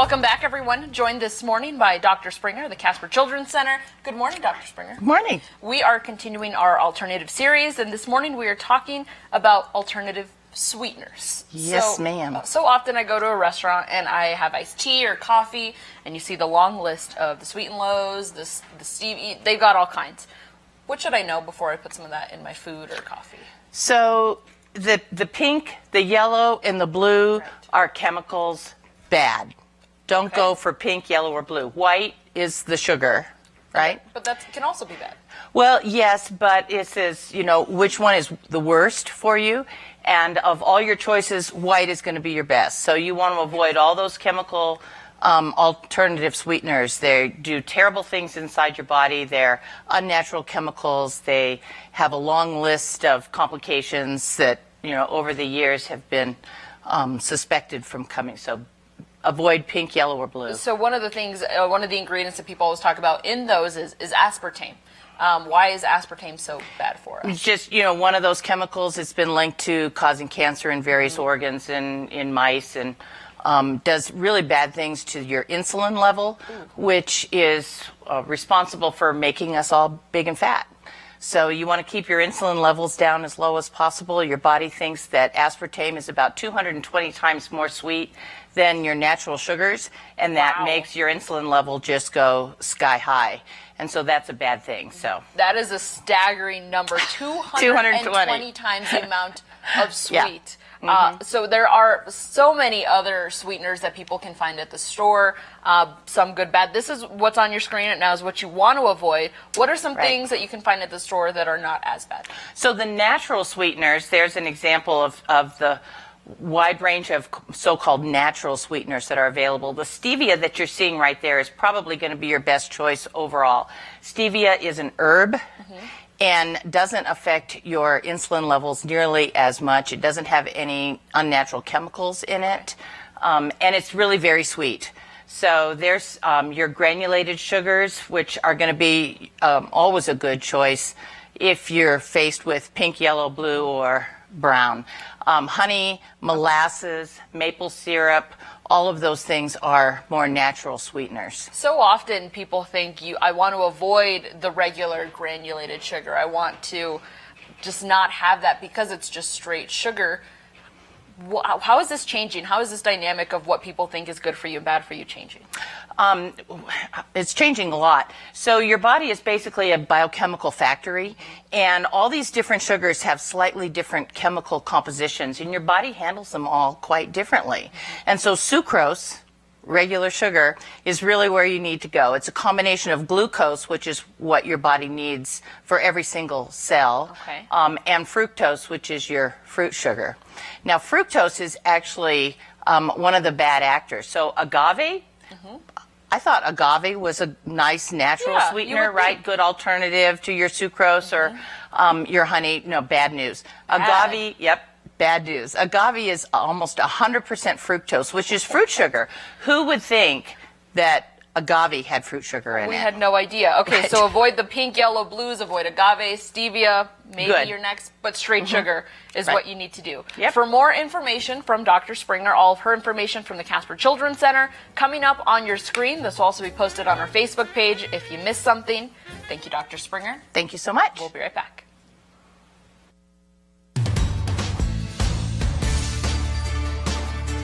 Welcome back, everyone. Joined this morning by Dr. Springer, the Casper Children's Center. Good morning, Dr. Springer. Good morning. We are continuing our alternative series, and this morning we are talking about alternative sweeteners. Yes, ma'am. So often I go to a restaurant and I have iced tea or coffee, and you see the long list of the Sweet and Lows, the Stevie, they've got all kinds. What should I know before I put some of that in my food or coffee? So the pink, the yellow, and the blue are chemicals bad. Don't go for pink, yellow, or blue. White is the sugar, right? But that can also be bad. Well, yes, but it says, which one is the worst for you. And of all your choices, white is going to be your best. So you want to avoid all those chemical alternative sweeteners. They do terrible things inside your body. They're unnatural chemicals. They have a long list of complications that, over the years have been suspected from coming. So avoid pink, yellow, or blue. So one of the things, one of the ingredients that people always talk about in those is aspartame. Why is aspartame so bad for us? It's just, one of those chemicals. It's been linked to causing cancer in various organs in mice, and does really bad things to your insulin level, which is responsible for making us all big and fat. So you want to keep your insulin levels down as low as possible. Your body thinks that aspartame is about 220 times more sweet than your natural sugars, and that makes your insulin level just go sky high. And so that's a bad thing. So that is a staggering number, 220 times the amount of sweet. Yeah. So there are so many other sweeteners that people can find at the store, some good, bad. This is what's on your screen right now is what you want to avoid. What are some things that you can find at the store that are not as bad? So the natural sweeteners, there's an example of the wide range of so-called natural sweeteners that are available. The stevia that you're seeing right there is probably going to be your best choice overall. Stevia is an herb. And doesn't affect your insulin levels nearly as much. It doesn't have any unnatural chemicals in it, and it's really very sweet. So there's your granulated sugars, which are going to be always a good choice if you're faced with pink, yellow, blue, or brown. Honey, molasses, maple syrup, all of those things are more natural sweeteners. So often people think I want to avoid the regular granulated sugar. I want to just not have that because it's just straight sugar. How is this changing? How is this dynamic of what people think is good for you and bad for you changing? It's changing a lot. So your body is basically a biochemical factory, and all these different sugars have slightly different chemical compositions, and your body handles them all quite differently. And so sucrose, regular sugar, is really where you need to go. It's a combination of glucose, which is what your body needs for every single cell, and fructose, which is your fruit sugar. Now, fructose is actually one of the bad actors. So agave, I thought agave was a nice natural sweetener, right? Good alternative to your sucrose or your honey. No, bad news. Agave, bad news. Agave is almost 100% fructose, which is fruit sugar. Who would think that agave had fruit sugar in it? We had no idea. Okay, so avoid the pink, yellow, blues, avoid agave, stevia, maybe your next, but straight sugar is what you need to do. For more information from Dr. Springer, all of her information from the Casper Children's Center, coming up on your screen. This will also be posted on our Facebook page if you missed something. Thank you, Dr. Springer. Thank you so much. We'll be right back.